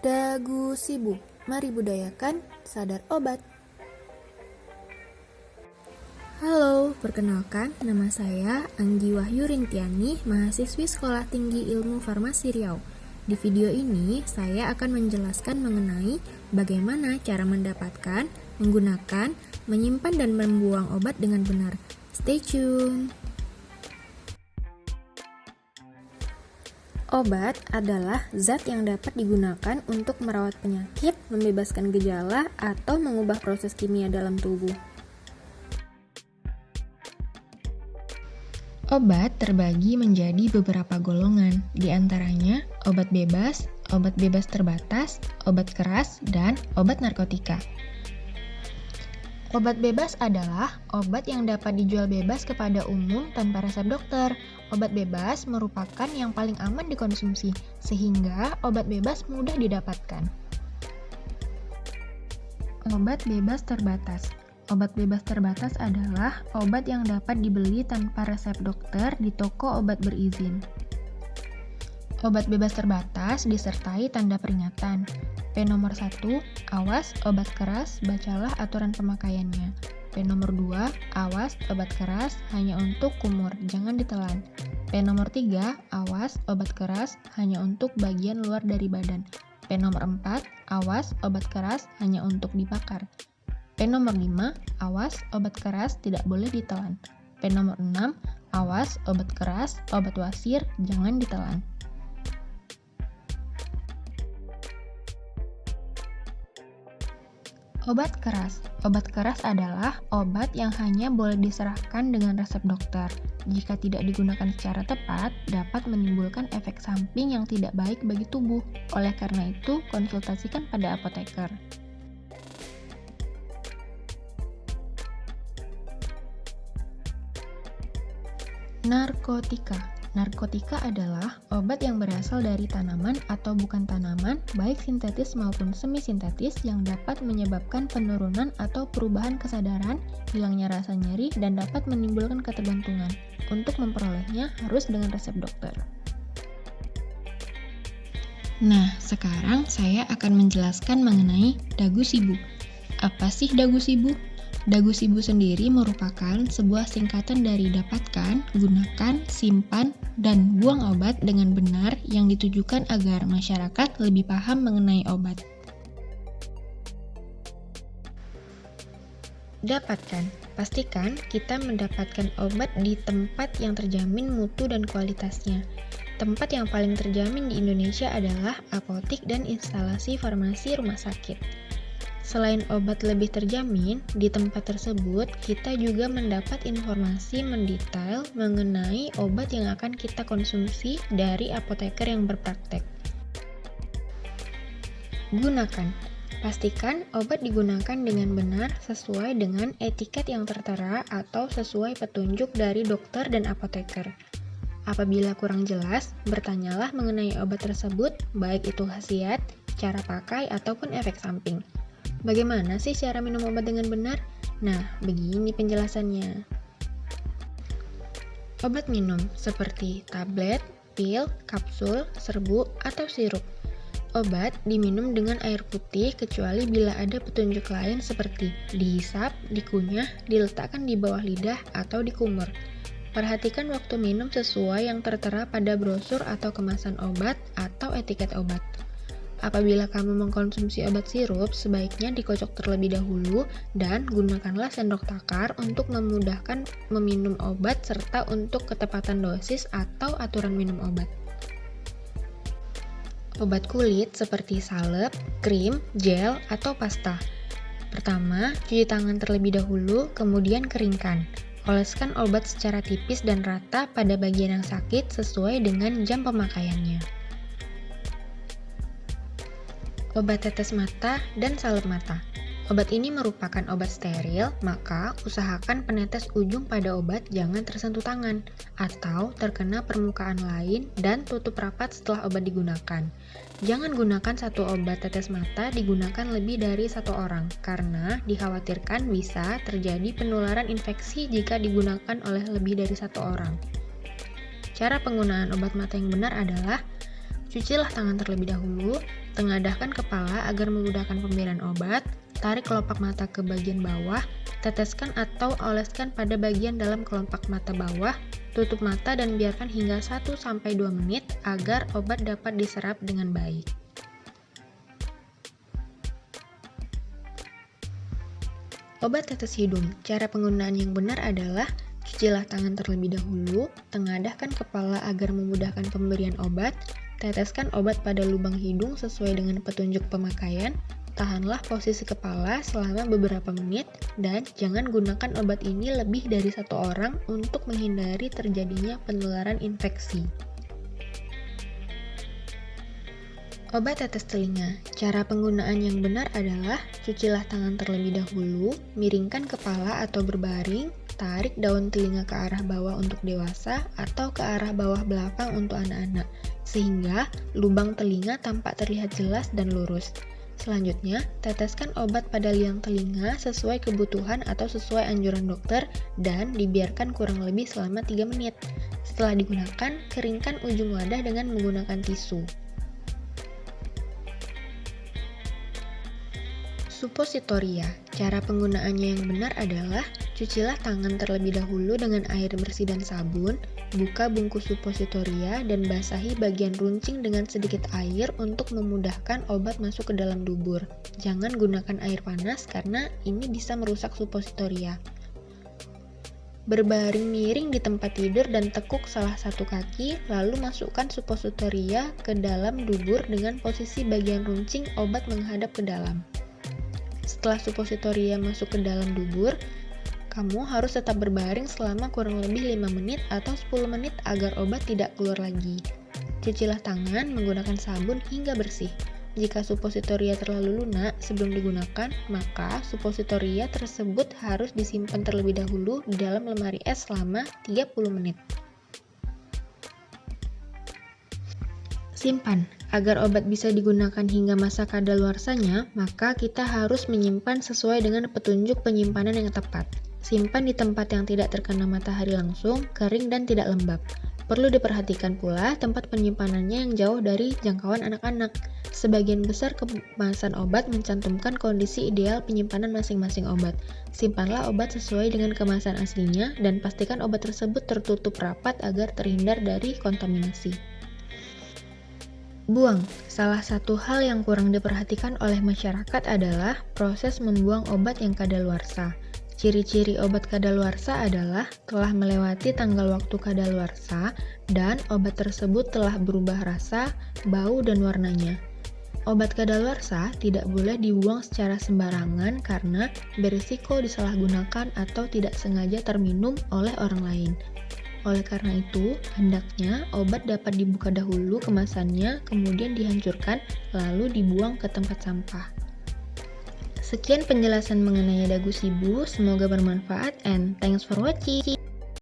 Dagu Sibu, mari budayakan sadar obat. Halo, perkenalkan nama saya Anggi Wahyu Rintiani, mahasiswi Sekolah Tinggi Ilmu Farmasi Riau. Di video ini, saya akan menjelaskan mengenai bagaimana cara mendapatkan, menggunakan, menyimpan dan membuang obat dengan benar. Stay tune! Obat adalah zat yang dapat digunakan untuk merawat penyakit, membebaskan gejala, atau mengubah proses kimia dalam tubuh. Obat terbagi menjadi beberapa golongan, di antaranya obat bebas terbatas, obat keras, dan obat narkotika. Obat bebas adalah obat yang dapat dijual bebas kepada umum tanpa resep dokter. Obat bebas merupakan yang paling aman dikonsumsi, sehingga obat bebas mudah didapatkan. Obat bebas terbatas. Obat bebas terbatas adalah obat yang dapat dibeli tanpa resep dokter di toko obat berizin. Obat bebas terbatas disertai tanda peringatan. P nomor 1, awas obat keras, bacalah aturan pemakaiannya. P nomor 2, awas obat keras hanya untuk kumur, jangan ditelan. P nomor 3, awas obat keras hanya untuk bagian luar dari badan. P nomor 4, awas obat keras hanya untuk dibakar. P nomor 5, awas obat keras tidak boleh ditelan. P nomor 6, awas obat keras, obat wasir, jangan ditelan. Obat keras. Obat keras adalah obat yang hanya boleh diserahkan dengan resep dokter. Jika tidak digunakan secara tepat, dapat menimbulkan efek samping yang tidak baik bagi tubuh. Oleh karena itu, konsultasikan pada apoteker. Narkotika. Narkotika adalah obat yang berasal dari tanaman atau bukan tanaman, baik sintetis maupun semi-sintetis yang dapat menyebabkan penurunan atau perubahan kesadaran, hilangnya rasa nyeri, dan dapat menimbulkan ketergantungan. Untuk memperolehnya harus dengan resep dokter. Nah, sekarang saya akan menjelaskan mengenai dagu sibu. Apa sih dagu sibu? Dagu sibu sendiri merupakan sebuah singkatan dari dapatkan, gunakan, simpan, dan buang obat dengan benar yang ditujukan agar masyarakat lebih paham mengenai obat. Dapatkan. Pastikan kita mendapatkan obat di tempat yang terjamin mutu dan kualitasnya. Tempat yang paling terjamin di Indonesia adalah apotik dan instalasi farmasi rumah sakit. Selain obat lebih terjamin, di tempat tersebut kita juga mendapat informasi mendetail mengenai obat yang akan kita konsumsi dari apoteker yang berpraktek. Gunakan. Pastikan obat digunakan dengan benar sesuai dengan etiket yang tertera atau sesuai petunjuk dari dokter dan apoteker. Apabila kurang jelas, bertanyalah mengenai obat tersebut, baik itu khasiat, cara pakai, ataupun efek samping. Bagaimana sih cara minum obat dengan benar? Nah, begini penjelasannya. Obat minum seperti tablet, pil, kapsul, serbuk, atau sirup. Obat diminum dengan air putih kecuali bila ada petunjuk lain seperti dihisap, dikunyah, diletakkan di bawah lidah, atau dikumur. Perhatikan waktu minum sesuai yang tertera pada brosur atau kemasan obat atau etiket obat. Apabila kamu mengkonsumsi obat sirup, sebaiknya dikocok terlebih dahulu dan gunakanlah sendok takar untuk memudahkan meminum obat serta untuk ketepatan dosis atau aturan minum obat. Obat kulit seperti salep, krim, gel, atau pasta. Pertama, cuci tangan terlebih dahulu, kemudian keringkan. Oleskan obat secara tipis dan rata pada bagian yang sakit sesuai dengan jam pemakaiannya. Obat tetes mata dan salep mata. Obat ini merupakan obat steril, maka usahakan penetes ujung pada obat jangan tersentuh tangan atau terkena permukaan lain dan tutup rapat setelah obat digunakan. Jangan gunakan satu obat tetes mata digunakan lebih dari satu orang karena dikhawatirkan bisa terjadi penularan infeksi jika digunakan oleh lebih dari satu orang. Cara penggunaan obat mata yang benar adalah cucilah tangan terlebih dahulu, Tengadahkan kepala agar memudahkan pemberian obat, tarik kelopak mata ke bagian bawah, teteskan atau oleskan pada bagian dalam kelopak mata bawah, tutup mata dan biarkan hingga 1-2 menit agar obat dapat diserap dengan baik. Obat tetes hidung, cara penggunaan yang benar adalah cucilah tangan terlebih dahulu, tengadahkan kepala agar memudahkan pemberian obat, teteskan obat pada lubang hidung sesuai dengan petunjuk pemakaian, tahanlah posisi kepala selama beberapa menit, dan jangan gunakan obat ini lebih dari 1 orang untuk menghindari terjadinya penularan infeksi. Obat tetes telinga. Cara penggunaan yang benar adalah cucilah tangan terlebih dahulu, miringkan kepala atau berbaring, tarik daun telinga ke arah bawah untuk dewasa atau ke arah bawah belakang untuk anak-anak, sehingga lubang telinga tampak terlihat jelas dan lurus. Selanjutnya, teteskan obat pada liang telinga sesuai kebutuhan atau sesuai anjuran dokter dan dibiarkan kurang lebih selama 3 menit. Setelah digunakan, keringkan ujung wadah dengan menggunakan tisu. Supositoria. Cara penggunaannya yang benar adalah cucilah tangan terlebih dahulu dengan air bersih dan sabun, buka bungkus supositoria dan basahi bagian runcing dengan sedikit air untuk memudahkan obat masuk ke dalam dubur. Jangan gunakan air panas karena ini bisa merusak supositoria. Berbaring miring di tempat tidur dan tekuk salah satu kaki, lalu masukkan supositoria ke dalam dubur dengan posisi bagian runcing obat menghadap ke dalam. Setelah supositoria masuk ke dalam dubur, kamu harus tetap berbaring selama kurang lebih 5 menit atau 10 menit agar obat tidak keluar lagi. Cucilah tangan menggunakan sabun hingga bersih. Jika supositoria terlalu lunak sebelum digunakan, maka supositoria tersebut harus disimpan terlebih dahulu di dalam lemari es selama 30 menit. Simpan. Agar obat bisa digunakan hingga masa kadaluarsanya, maka kita harus menyimpan sesuai dengan petunjuk penyimpanan yang tepat. Simpan di tempat yang tidak terkena matahari langsung, kering dan tidak lembab. Perlu diperhatikan pula tempat penyimpanannya yang jauh dari jangkauan anak-anak. Sebagian besar kemasan obat mencantumkan kondisi ideal penyimpanan masing-masing obat. Simpanlah obat sesuai dengan kemasan aslinya dan pastikan obat tersebut tertutup rapat agar terhindar dari kontaminasi. Buang. Salah satu hal yang kurang diperhatikan oleh masyarakat adalah proses membuang obat yang kadaluarsa. Ciri-ciri obat kadaluarsa adalah telah melewati tanggal waktu kadaluarsa dan obat tersebut telah berubah rasa, bau, dan warnanya. Obat kadaluarsa tidak boleh dibuang secara sembarangan karena berisiko disalahgunakan atau tidak sengaja terminum oleh orang lain. Oleh karena itu, hendaknya obat dapat dibuka dahulu kemasannya, kemudian dihancurkan, lalu dibuang ke tempat sampah. Sekian penjelasan mengenai dagu sibu, semoga bermanfaat and thanks for watching.